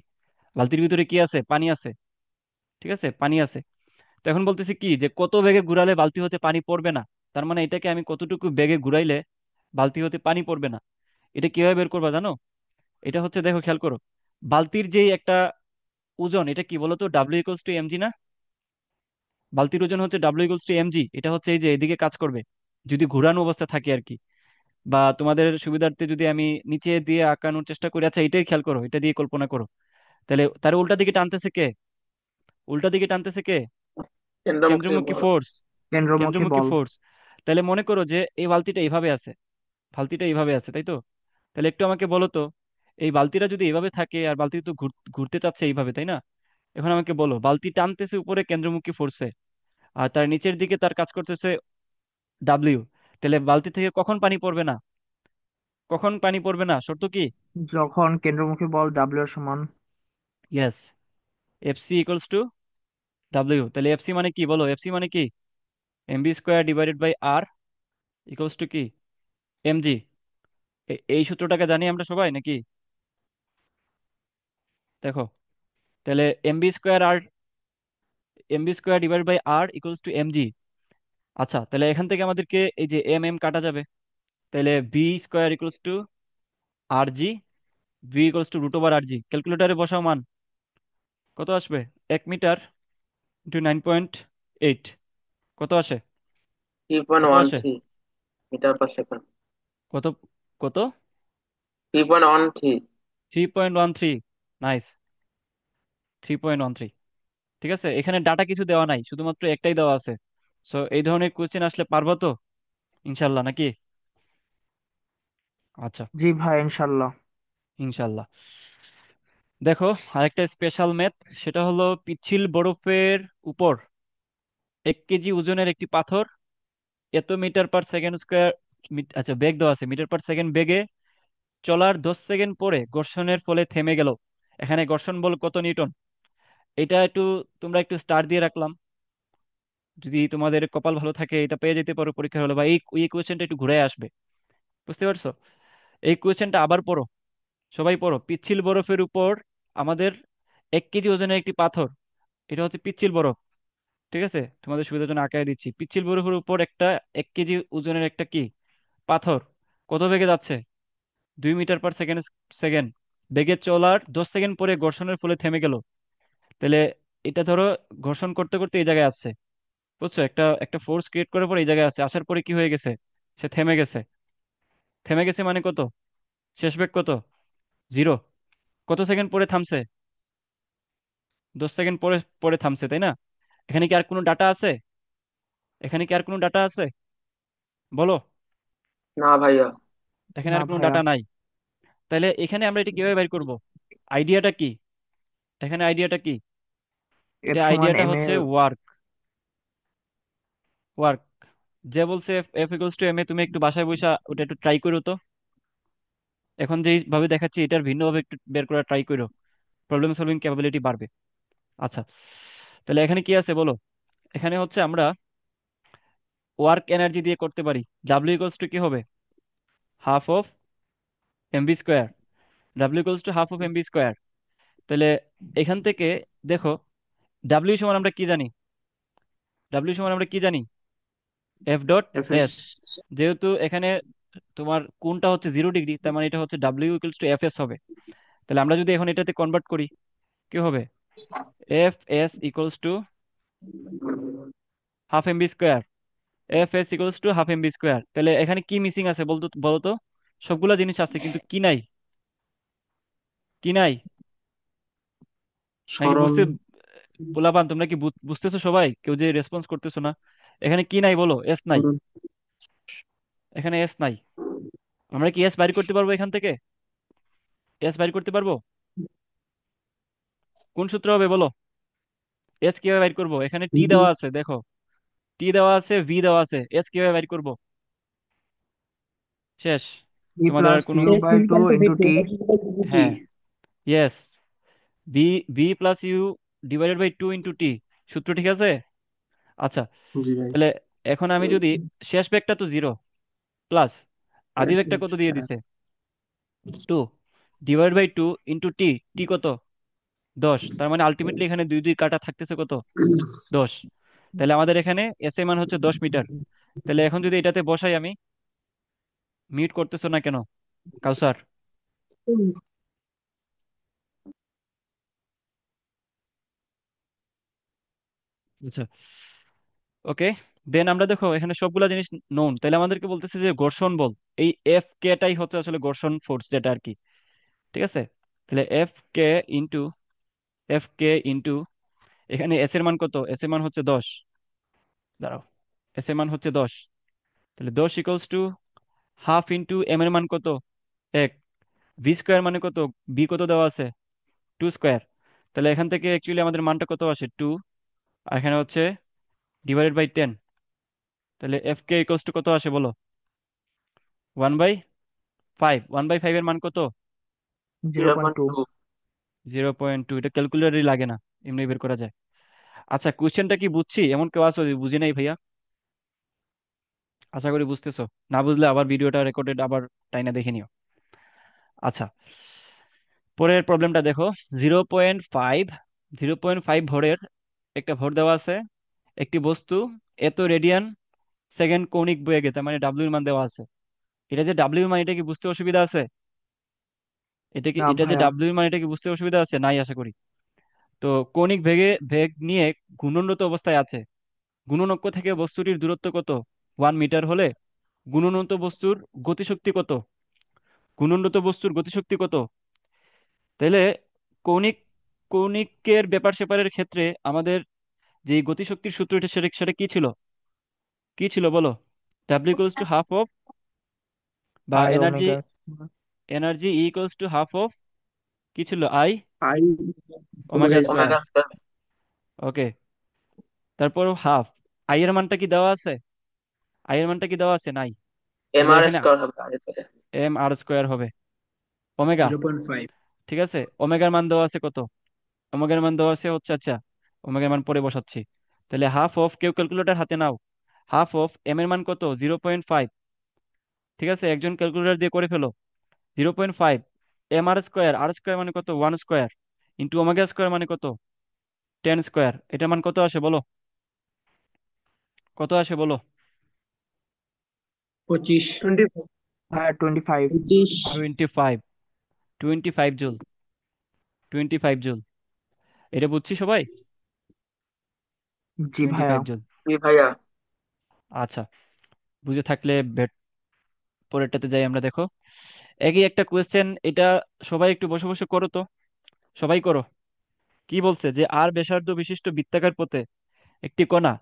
বালতির ভিতরে কি আছে? পানি আছে। ঠিক আছে, পানি আছে। তো এখন বলতেছি কি, যে কত বেগে ঘুরালে বালতি হতে পানি পড়বে না। তার মানে এটাকে আমি কতটুকু বেগে ঘুরাইলে বালতি হতে পানি পড়বে না, এটা কিভাবে বের করবা জানো? এটা হচ্ছে, দেখো খেয়াল করো, বালতির যেই একটা ওজন, এটা কি বলতো? W = mg না? বালতির ওজন হচ্ছে W = mg, এটা হচ্ছে এই যে এদিকে কাজ করবে যদি ঘুরানো অবস্থা থাকে আর কি। বা তোমাদের সুবিধার্থে যদি আমি নিচে দিয়ে আঁকানোর চেষ্টা করি, আচ্ছা এটাই খেয়াল করো, এটা দিয়ে কল্পনা করো, তাহলে তার উল্টা দিকে টানতেছে কে? উল্টা দিকে টানতেছে কে? কেন্দ্রমুখী কেন্দ্রমুখী বল। ফোর্স। কেন্দ্রমুখী কেন্দ্রমুখী বল। ফোর্স। তাহলে মনে করো যে এই বালতিটা এইভাবে আছে, বালতিটা এইভাবে আছে, তাই তো? তাহলে একটু আমাকে বলো তো, এই বালতিটা যদি এইভাবে থাকে আর বালতি তো ঘুরতে চাচ্ছে এইভাবে, তাই না? এখন আমাকে বলো, বালতি টানতেছে উপরে কেন্দ্রমুখী ফোর্সে, আর তার নিচের দিকে তার কাজ করতেছে ডাব্লিউ। তাহলে বালতি থেকে কখন পানি পড়বে না? কখন পানি পড়বে না, শর্ত কি? যখন কেন্দ্রমুখী বল ডাব্লিউ এর সমান। Yes, FC equals to W. তাহলে এফসি মানে কি বলো? এফসি মানে কি? MB square divided by R equals to কি? এমজি। এই সূত্রটাকে জানি আমরা সবাই নাকি? দেখো, তাহলে MB square divide by R equals to MG. আচ্ছা, তাহলে এখান থেকে আমাদেরকে এই যে এম এম কাটা যাবে। তাহলে V square equals to R G, V equals to root over R G. ক্যালকুলেটারে বসাও মান, কত আসবে? 1 মিটার ইন্টু 9.8, কত আসে? থ্রি পয়েন্ট কত ওয়ান আসে? Three metre per second. কত? কত? 3.13। 3.13। নাইস, 3.13। ঠিক আছে, এখানে ডাটা কিছু দেওয়া নাই, শুধুমাত্র একটাই দেওয়া আছে। সো এই ধরনের কোশ্চেন আসলে পারবো তো, ইনশাল্লাহ নাকি? আচ্ছা, জি ভাই, ইনশাল্লাহ। ইনশাল্লাহ। দেখো, আরেকটা স্পেশাল ম্যাথ, সেটা হলো পিচ্ছিল বরফের উপর 1 কেজি ওজনের একটি পাথর এত মিটার পার সেকেন্ড স্কোয়ার, আচ্ছা বেগ দেওয়া আছে মিটার পার সেকেন্ড বেগে চলার 10 সেকেন্ড পরে ঘর্ষণের ফলে থেমে গেল। এখানে ঘর্ষণ বল কত নিউটন? এটা একটু, তোমরা একটু স্টার দিয়ে রাখলাম, যদি তোমাদের কপাল ভালো থাকে এটা পেয়ে যেতে পারো পরীক্ষা হলো, বা এই এই কোয়েশ্চেনটা একটু ঘুরে আসবে। বুঝতে পারছো? এই কোয়েশ্চেনটা আবার পড়ো, সবাই পড়ো। পিচ্ছিল বরফের উপর আমাদের 1 কেজি ওজনের একটি পাথর, এটা হচ্ছে পিচ্ছিল বরফ। ঠিক আছে, তোমাদের সুবিধার জন্য আঁকায় দিচ্ছি। পিচ্ছিল বরফের উপর একটা 1 কেজি ওজনের একটা কি পাথর কত বেগে যাচ্ছে? 2 মিটার পার সেকেন্ড সেকেন্ড বেগে চলার 10 সেকেন্ড পরে ঘর্ষণের ফলে থেমে গেল। তাহলে এটা ধরো ঘর্ষণ করতে করতে এই জায়গায় আসছে, বুঝছো? একটা একটা ফোর্স ক্রিয়েট করার পর এই জায়গায় আসছে, আসার পরে কি হয়ে গেছে? সে থেমে গেছে। থেমে গেছে মানে কত? শেষ বেগ কত? 0। কত সেকেন্ড পরে থামছে? 10 সেকেন্ড পরে পরে থামছে, তাই না? এখানে কি আর কোনো ডাটা আছে? এখানে কি আর কোনো ডাটা আছে, বলো? না ভাইয়া। এখানে না আর কোনো ভাইয়া। ডাটা নাই। তাহলে এখানে আমরা এটা কিভাবে বের করব? আইডিয়াটা কি? এখানে আইডিয়াটা কি? এফ এটা সমান আইডিয়াটা এম এ। হচ্ছে ওয়ার্ক। ওয়ার্ক, যে বলছে F F equals to M A, তুমি একটু বাসায় বসে ওটা একটু ট্রাই করো তো। এখন যেই ভাবে দেখাচ্ছি এটার ভিন্নভাবে একটু বের করা ট্রাই করো, প্রবলেম সলভিং ক্যাপাবিলিটি বাড়বে। আচ্ছা, তাহলে এখানে কি আছে বলো? এখানে হচ্ছে আমরা ওয়ার্ক এনার্জি দিয়ে করতে পারি। ডাব্লিউ ইকুয়ালস টু কি হবে? Half of MB square. W equals to half of MB square. তাহলে এখান থেকে দেখো, ডাব্লিউ সমান আমরা কি জানি? ডাব্লিউ সমান আমরা কি জানি? F dot FS। এস। যেহেতু এখানে তোমার কোণটা হচ্ছে 0 ডিগ্রি, তার মানে এটা হচ্ছে W equals two F S হবে। তাহলে আমরা যদি এখন এটাতে কনভার্ট করি, কি হবে? F S equals to half MB square. F S equals to half MB square. তাহলে এখানে কি মিসিং আছে বলতো, বলো তো? সবগুলা জিনিস আছে কিন্তু কি নাই? কি নাই? নাকি সরল। বুঝতে, পোলাপান তোমরা কি বুঝতেছো সবাই? কেউ যে রেসপন্স করতেছো না। এখানে কি নাই বলো? এস নাই। সরল। এখানে এস নাই। আমরা কি এস বাইর করতে পারবো এখান থেকে? এস বাইর করতে পারবো? কোন সূত্র হবে বলো? এস কিভাবে বাইর করবো? এখানে টি VB। দেওয়া আছে, দেখো, টি দেওয়া আছে, ভি দেওয়া আছে, এস কিভাবে বাইর করবো? শেষ। ভি তোমাদের আর প্লাস কোনো, U by two into T. T. হ্যাঁ, yes, V V plus U divided by 2 × T. সূত্র ঠিক আছে। আচ্ছা, জি ভাই। তাহলে এখন আমি যদি, শেষ বেগটা তো 0 প্লাস আদি এক বেগটা মিনিট। কত দিয়ে হ্যাঁ। দিছে? 2 ডিভাইড বাই 2 × টি। টি কত? 10। তার মানে আলটিমেটলি এখানে দুই দুই কাটা থাকতেছে কত? 10। তাহলে আমাদের এখানে এস এর মান হচ্ছে 10 মিটার। তাহলে এখন যদি এটাতে বসাই আমি, মিট করতেছো না কেন কাউসার? আচ্ছা, ওকে। দেন আমরা দেখো এখানে সবগুলা জিনিস নোন, তাহলে আমাদেরকে বলতেছে যে ঘর্ষণ বল, এই এফ কে টাই হচ্ছে আসলে ঘর্ষণ ফোর্স যেটা আর কি। ঠিক আছে, তাহলে এফ কে ইন্টু এখানে এস এর মান কত? এস এর মান হচ্ছে 10। দাঁড়াও, এস এর মান হচ্ছে 10। তাহলে 10 = হাফ ইন্টু এম এর মান কত? 1। ভি স্কোয়ার মানে কত? বি কত দেওয়া আছে? 2 স্কোয়ার। তাহলে এখান থেকে অ্যাকচুয়ালি আমাদের মানটা কত আসে? 2। আর এখানে হচ্ছে /10। তাহলে এফ কে ইকুয়ালস টু কত আসে বলো? 1/5। 1/5 এর মান কত? 0.2। 0.2। 0.2। এটা ক্যালকুলেটরই লাগে না, এমনি বের করা যায়। আচ্ছা, কোশ্চেনটা কি বুঝছি এমন কেউ আছে যে বুঝি নাই ভাইয়া? আশা করি বুঝতেছো। না বুঝলে আবার ভিডিওটা রেকর্ডেড আবার টাইনা দেখে নিও। আচ্ছা, পরের প্রবলেমটা দেখো। 0.5। 0.5 ভরের একটা ভর দেওয়া আছে। একটি বস্তু এত রেডিয়ান সেকেন্ড কৌণিক বেগে, তার মানে ডাব্লিউ এর মান দেওয়া আছে। এটা যে ডাব্লিউ মান, এটা কি বুঝতে অসুবিধা আছে? না এটা যে ভাইয়া। ডাব্লিউ মান, এটা কি বুঝতে অসুবিধা আছে? নাই আশা করি। তো কৌণিক বেগ নিয়ে ঘূর্ণনরত অবস্থায় আছে। গুণনক্ষ থেকে বস্তুটির দূরত্ব কত? 1 মিটার হলে গুণনত বস্তুর গতিশক্তি কত? গুণনরত বস্তুর গতিশক্তি কত? তাহলে কৌণিক কৌণিকের ব্যাপার স্যাপারের ক্ষেত্রে আমাদের যে গতিশক্তির সূত্রটা, সেটা সেটা কি ছিল? কি ছিল বলো? W equals to half of, বা I energy, omega. Equals to half of, কি ছিল? I I omega omega square. square. Omega square. Okay, তারপর হাফ। আই এর মানটা কি দেওয়া আছে? আই এর মানটা কি দেওয়া আছে? নাই। এম তাহলে আর এখানে স্কয়ার হবে আগে থেকে। এম আর স্কোয়ার হবে। ওমেগা, 0.5. ঠিক আছে। ওমেগার মান দেওয়া আছে কত? ওমেগার মান দেওয়া আছে হচ্ছে, আচ্ছা ওমেগার মান পরে বসাচ্ছি। তাহলে হাফ অফ, কেউ ক্যালকুলেটর হাতে নাও। হাফ অফ এম এর মান কত? 0.5। ঠিক আছে, একজন ক্যালকুলেটর দিয়ে করে ফেলো। 0.5 এম আর স্কোয়ার, আর স্কোয়ার মানে কত? 1 স্কোয়ার, ইন্টু ওমেগা স্কোয়ার মানে কত? 10 স্কোয়ার। এটার মান কত আসে বলো? কত আসে বলো? 25. 25. হ্যাঁ, 25। 25। 25 জুল। 25 জুল। এটা বুঝছি সবাই? জি টোয়েন্টি ভাইয়া। ফাইভ জুল জি ভাইয়া। আচ্ছা, বুঝে থাকলে পরেরটাতে যাই আমরা। দেখো, একই একটা কোয়েশ্চেন এটা। সবাই একটু বসে বসে করো তো, সবাই করো। কি বলছে? যে আর ব্যাসার্ধ বিশিষ্ট বৃত্তাকার পথে একটি কণা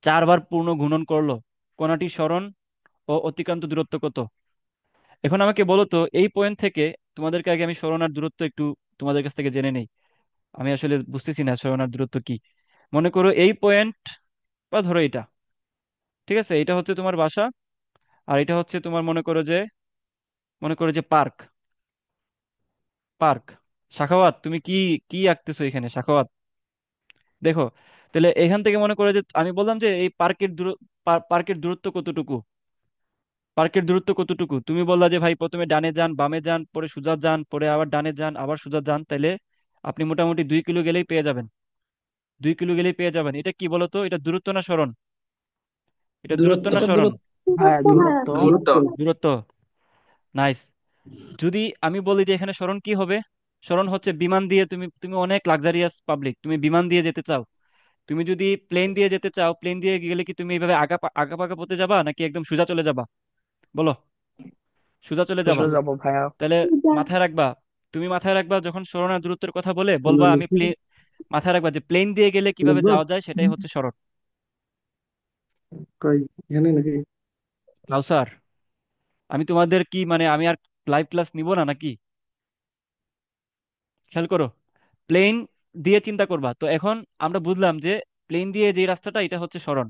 4 বার পূর্ণ ঘূর্ণন করলো, কণাটির সরণ ও অতিক্রান্ত দূরত্ব কত? এখন আমাকে বলো তো, এই পয়েন্ট থেকে, তোমাদেরকে আগে আমি সরণ আর দূরত্ব একটু তোমাদের কাছ থেকে জেনে নেই। আমি আসলে বুঝতেছি না সরণ আর দূরত্ব কি। মনে করো এই পয়েন্ট, বা ধরো এটা, ঠিক আছে, এটা হচ্ছে তোমার বাসা, আর এটা হচ্ছে তোমার, মনে করো যে পার্ক। পার্ক। সাখাওয়াত, তুমি কি কি আঁকতেছো এখানে সাখাওয়াত? দেখো, তাহলে এখান থেকে মনে করে যে আমি বললাম যে এই পার্কের দূরত্ব কতটুকু? পার্কের দূরত্ব কতটুকু? তুমি বললা যে ভাই প্রথমে ডানে যান, বামে যান, পরে সোজা যান, পরে আবার ডানে যান, আবার সোজা যান। তাইলে আপনি মোটামুটি 2 কিলো গেলেই পেয়ে যাবেন। 2 কিলো গেলেই পেয়ে যাবেন। এটা কি বলতো? এটা দূরত্ব না সরণ? এটা দূরত্ব দূরত্ব। না সরণ? ভাইয়া দূরত্ব। দূরত্ব। দূরত্ব। নাইস। যদি আমি বলি যে এখানে সরণ কি হবে? সরণ হচ্ছে বিমান দিয়ে, তুমি তুমি অনেক লাক্সারিয়াস পাবলিক, তুমি বিমান দিয়ে যেতে চাও। তুমি যদি প্লেন দিয়ে যেতে চাও, প্লেন দিয়ে গেলে কি তুমি এইভাবে আগা পাকা পথে যাবা, নাকি একদম সোজা চলে যাবা? বলো। সোজা চলে যাবা। সোজা যাবো ভাইয়া। তাহলে মাথায় রাখবা, তুমি মাথায় রাখবা যখন সরণ আর দূরত্বের কথা বলে বলবা আমি প্লেন, মাথায় রাখবা যে প্লেন দিয়ে গেলে কিভাবে বলবো? যাওয়া যায় সেটাই হচ্ছে সরণ। কই এখানে নাকি? কাউসার, আমি তোমাদের কি মানে আমি আর লাইভ ক্লাস নিব না নাকি? খেয়াল করো, প্লেন দিয়ে চিন্তা করবা তো। এখন আমরা বুঝলাম যে প্লেন দিয়ে যে রাস্তাটা, এটা হচ্ছে সরণ।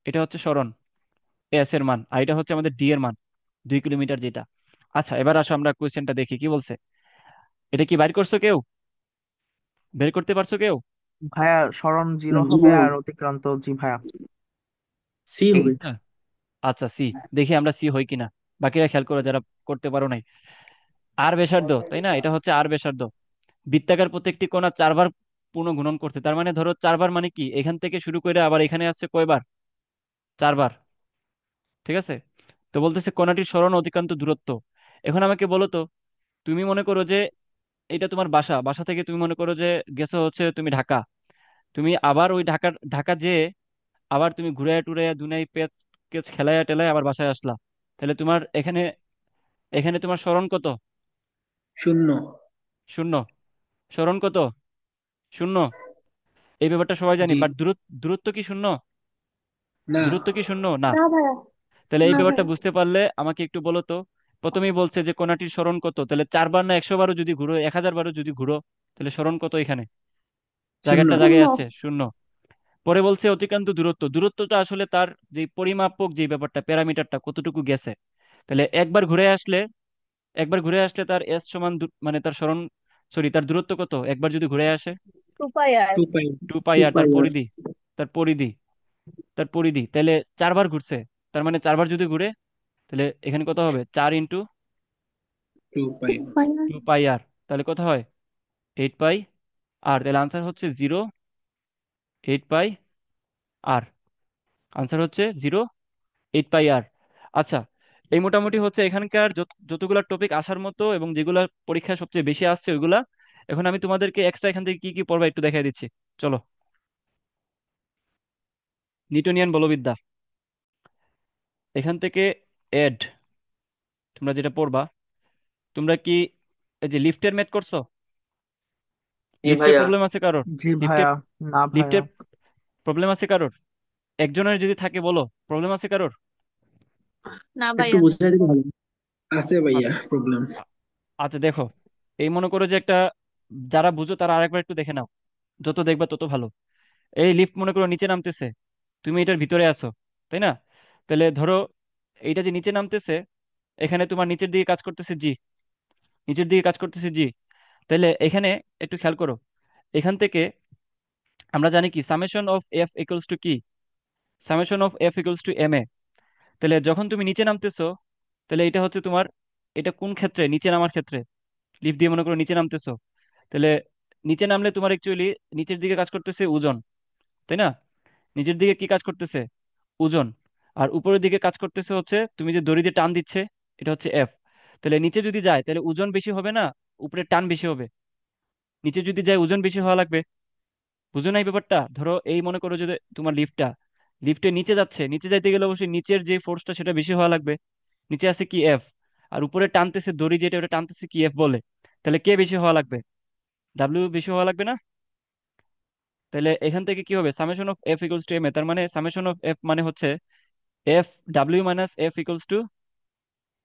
এটা হচ্ছে সরণ, এস এর মান। আর এটা হচ্ছে আমাদের ডি এর মান, 2 কিলোমিটার যেটা। আচ্ছা, এবার আসো আমরা কোয়েশ্চেনটা দেখি কি বলছে। এটা কি বাইর করছো কেউ? বের করতে পারছো কেউ? ভাইয়া সরণ 0 জি হবে আর অতিক্রান্ত, জি ভাইয়া। সি হবে। 8। হ্যাঁ। আচ্ছা, সি। দেখি আমরা সি হই কিনা। বাকিরা খেয়াল করো যারা করতে পারো নাই। আর ব্যাসার্ধ, তাই না? এটা হচ্ছে আর ব্যাসার্ধ। বৃত্তাকার প্রত্যেকটি কোণা 4 বার পূর্ণ গুণন করতে, তার মানে ধরো 4 বার মানে কি, এখান থেকে শুরু করে আবার এখানে আসছে কয়বার? 4 বার। ঠিক আছে। তো বলতেছে কোণাটির সরণ অতিক্রান্ত দূরত্ব। এখন আমাকে বলো তো, তুমি মনে করো যে এটা তোমার বাসা, বাসা থেকে তুমি মনে করো যে গেছো হচ্ছে তুমি ঢাকা। তুমি আবার ওই ঢাকা যেয়ে আবার তুমি ঘুরায় টুরাইয়া দুনাই পেচ কেচ খেলাইয়া টেলায় আবার বাসায় আসলা। তাহলে তোমার এখানে এখানে তোমার সরণ কত? 0. 0। সরণ কত? 0। এই ব্যাপারটা সবাই জানি, জি। বাট দূরত্ব কি শূন্য? না। দূরত্ব কি শূন্য না? না ভাইয়া। তাহলে এই না ব্যাপারটা ভাইয়া। বুঝতে পারলে আমাকে একটু বলো তো। প্রথমেই বলছে যে কোণাটির স্মরণ কত, তাহলে 4 বার না 100 বারও যদি ঘুরো, 1000 বারও যদি ঘুরো, তাহলে স্মরণ কত এখানে? শূন্য। জায়গাটা জায়গায় শূন্য। আছে, শূন্য। পরে বলছে অতিক্রান্ত দূরত্ব, দূরত্বটা আসলে তার যে পরিমাপক যে ব্যাপারটা, প্যারামিটারটা কতটুকু গেছে। তাহলে একবার ঘুরে আসলে তার এস সমান মানে তার স্মরণ, সরি তার দূরত্ব কত একবার যদি ঘুরে আসে? 2 পাই আর। 2 পাই। 2 পাই। টু আর তার পাই আর। পরিধি, তার পরিধি তার পরিধি তাহলে 4 বার ঘুরছে, তার মানে 4 বার যদি ঘুরে, তাহলে এখানে কত হবে? 4 × 2 পাই। 2 পাই আর। 2 পাই আর। তাহলে কত হয়? 8 পাই আর। তাহলে আনসার হচ্ছে 0, 8 পাই আর। আনসার হচ্ছে 0, 8 পাই আর। আচ্ছা, এই মোটামুটি হচ্ছে এখানকার যতগুলা টপিক আসার মতো এবং যেগুলা পরীক্ষায় সবচেয়ে বেশি আসছে ওইগুলা। এখন আমি তোমাদেরকে এক্সট্রা এখান থেকে কি কি পড়বা একটু দেখাই দিচ্ছি। চলো। নিউটনিয়ান বলবিদ্যা, এখান থেকে এড, তোমরা যেটা পড়বা, তোমরা কি এই যে লিফটের ম্যাথ করছো? জি লিফটের ভাইয়া। প্রবলেম আছে কারোর? জি লিফটের ভাইয়া। না ভাইয়া। লিফটের প্রবলেম আছে কারোর? একজনের যদি থাকে বলো, প্রবলেম আছে কারোর? না একটু ভাইয়া। বুঝাই দিলে ভালো। আছে ভাইয়া আচ্ছা, প্রবলেম। আচ্ছা দেখো, এই মনে করো যে একটা, যারা বুঝো তারা আরেকবার একটু দেখে নাও, যত দেখবা তত ভালো। এই লিফট মনে করো নিচে নামতেছে, তুমি এটার ভিতরে আছো, তাই না? তাহলে ধরো এইটা যে নিচে নামতেছে, এখানে তোমার নিচের দিকে কাজ করতেছে জি, নিচের দিকে কাজ করতেছে জি। তাহলে এখানে একটু খেয়াল করো, এখান থেকে আমরা জানি কি summation of F equals to কি? Summation of F equals to M A. তাহলে যখন তুমি নিচে নামতেছো, তাহলে এটা হচ্ছে তোমার, এটা কোন ক্ষেত্রে? নিচে নামার ক্ষেত্রে। লিফট দিয়ে মনে করো নিচে নামতেছো, তাহলে নিচে নামলে তোমার অ্যাকচুয়ালি নিচের দিকে কাজ করতেছে ওজন, তাই না? নিচের দিকে কি কাজ করতেছে? ওজন। আর উপরের দিকে কাজ করতেছে হচ্ছে তুমি যে দড়ি দিয়ে টান দিচ্ছে, এটা হচ্ছে এফ। তাহলে নিচে যদি যায় তাহলে ওজন বেশি হবে না, উপরে টান বেশি হবে? নিচে যদি যায় ওজন বেশি হওয়া লাগবে। বুঝো না এই ব্যাপারটা? ধরো এই মনে করো যদি তোমার লিফটে নিচে যাচ্ছে, নিচে যাইতে গেলে অবশ্যই নিচের যে ফোর্সটা সেটা বেশি হওয়া লাগবে। নিচে আছে কি এফ, আর উপরে টানতেছে দড়ি যেটা, ওটা টানতেছে কি এফ বলে। তাহলে কে বেশি হওয়া লাগবে? ডাব্লিউ বেশি হওয়া লাগবে না? তাহলে এখান থেকে কি হবে? Summation of F equals to M A, তার মানে সামেশন অফ এফ মানে হচ্ছে F W minus F equals to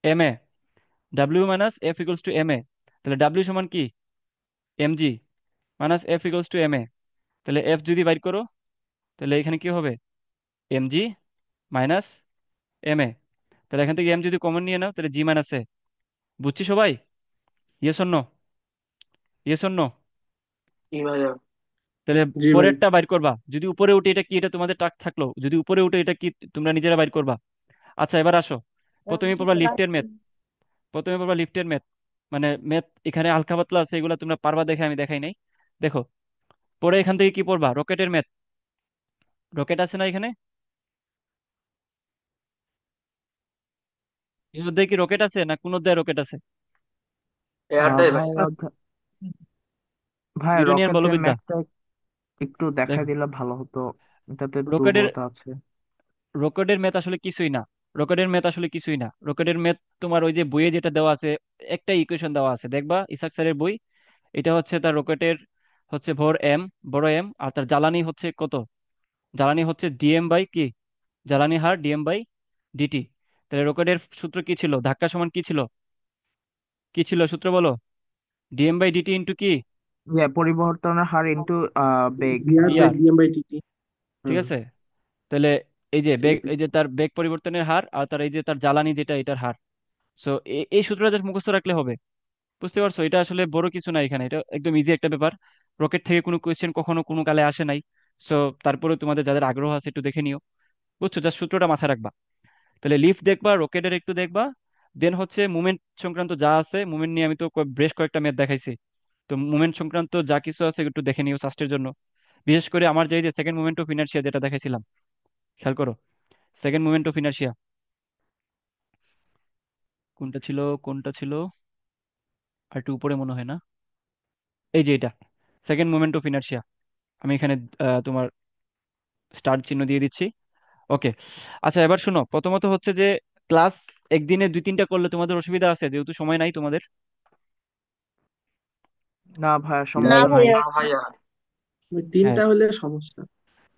M A. W minus F equals to M A. তাহলে ডাব্লিউ সমান কি? M G minus F equals to M A. তাহলে F যদি বাইর করো, তাহলে এখানে কি হবে? M G minus M A. তাহলে এখান থেকে এম যদি কমন নিয়ে নাও, তাহলে জি মাইনাস এ। বুঝছি সবাই? Yes or no? Yes or no? জি ভাইয়া। তাহলে জি ভাই। পরেরটা বাইর করবা, যদি উপরে উঠে এটা কি, এটা তোমাদের টাক থাকলো, যদি উপরে উঠে এটা কি তোমরা নিজেরা বাইর করবা। আচ্ছা এবার আসো, প্রথমে পড়বা লিফটের ম্যাথ। প্রথমে পড়বা লিফটের ম্যাথ, মানে ম্যাথ এখানে হালকা পাতলা আছে, এগুলো তোমরা পারবা দেখে আমি দেখাই নাই। দেখো, পরে এখান থেকে কি পড়বা? রকেটের ম্যাথ। রকেট আছে না এখানে? এর মধ্যে কি রকেট আছে না কোন অধ্যায় রকেট আছে? এয়ারটাই ভাই। ভাইয়া ভাইয়া নিউটনিয়ান রকেটের বলবিদ্যা। ম্যাথটা একটু দেখাই দেখো, দিলে ভালো হতো। এটাতে রকেটের দুর্বলতা আছে। রকেটের ম্যাথ আসলে কিছুই না। রকেটের ম্যাথ আসলে কিছুই না। রকেটের ম্যাথ তোমার ওই যে বইয়ে যেটা দেওয়া আছে, একটা ইকুয়েশন দেওয়া আছে, দেখবা ইসাক স্যারের বই। এটা হচ্ছে তার রকেটের হচ্ছে ভর এম, বড় এম, আর তার জ্বালানি হচ্ছে কত? জ্বালানি হচ্ছে ডিএম বাই কি? জ্বালানি হার ডিএম বাই ডিটি। তাহলে রকেটের সূত্র কি ছিল? ধাক্কা সমান কি ছিল? কি ছিল সূত্র বলো? ডিএম বাই ডিটি ইন্টু কি? পরিবর্তনের হার ইনটু বেগ। BR by BR. DM by TT. ঠিক হুম। আছে। তাহলে এই যে ঠিক বেগ, আছে। এই যে তার বেগ পরিবর্তনের হার, আর তার এই যে তার জ্বালানি যেটা, এটার হার। সো এই সূত্রটা জাস্ট মুখস্থ রাখলে হবে। বুঝতে পারছো? এটা আসলে বড় কিছু না, এখানে এটা একদম ইজি একটা ব্যাপার। রকেট থেকে কোনো কোয়েশ্চেন কখনো কোনো কালে আসে নাই। সো তারপরে তোমাদের যাদের আগ্রহ আছে একটু দেখে নিও। বুঝছো? জাস্ট সূত্রটা মাথায় রাখবা। তাহলে লিফট দেখবা, রকেটের একটু দেখবা, দেন হচ্ছে মুভমেন্ট সংক্রান্ত যা আছে, মুভমেন্ট নিয়ে আমি তো বেশ কয়েকটা ম্যাথ দেখাইছি। তো মুভমেন্ট সংক্রান্ত যা কিছু আছে একটু দেখে নিও সাস্টের জন্য। বিশেষ করে আমার যে সেকেন্ড মুভমেন্ট অফ ইনার্শিয়া যেটা দেখাইছিলাম, খেয়াল করো। সেকেন্ড মুভমেন্ট অফ ইনার্শিয়া কোনটা ছিল? কোনটা ছিল? আর একটু উপরে মনে হয় না? এই যে এটা, সেকেন্ড মুভমেন্ট অফ ইনার্শিয়া। আমি এখানে তোমার স্টার চিহ্ন দিয়ে দিচ্ছি। ওকে। আচ্ছা এবার শোনো, প্রথমত হচ্ছে যে ক্লাস একদিনে 2-3টা করলে তোমাদের অসুবিধা আছে যেহেতু সময় নাই তোমাদের? না ভাইয়া, না না সমস্যা ভাই। নাই। ভাইয়া। না ভাইয়া। ওই হ্যাঁ, তিনটা হলে সমস্যা।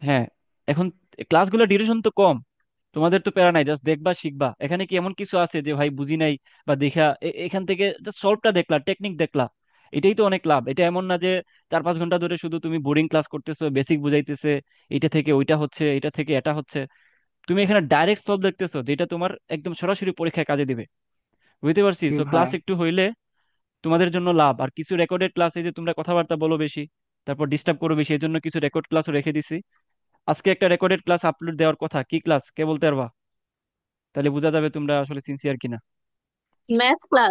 হ্যাঁ। এখন ক্লাসগুলোর ডিউরেশন তো কম, তোমাদের তো প্যারা নাই, জাস্ট দেখবা শিখবা। এখানে কি এমন কিছু আছে যে ভাই বুঝি নাই বা দেখা এখান থেকে জাস্ট সলভটা দেখলা, টেকনিক দেখলা, এটাই তো অনেক লাভ। এটা এমন না যে 4-5 ঘন্টা ধরে শুধু তুমি বোরিং ক্লাস করতেছো, বেসিক বুঝাইতেছে, এটা থেকে ওইটা হচ্ছে, এটা থেকে এটা হচ্ছে। তুমি এখানে ডাইরেক্ট সলভ দেখতেছো, যেটা তোমার একদম সরাসরি পরীক্ষায় কাজে দিবে। বুঝতে পারছি। জি সো ক্লাস ভাইয়া। একটু হইলে তোমাদের জন্য লাভ। আর কিছু রেকর্ডেড ক্লাসে যে তোমরা কথাবার্তা বলো বেশি, তারপর ডিস্টার্ব করো বেশি, এর জন্য কিছু রেকর্ড ক্লাসও রেখে দিছি। আজকে একটা রেকর্ডেড ক্লাস আপলোড দেওয়ার কথা, কি ক্লাস কে বলতে পারবা? তাহলে বোঝা যাবে তোমরা আসলে সিনসিয়ার কিনা। Math class.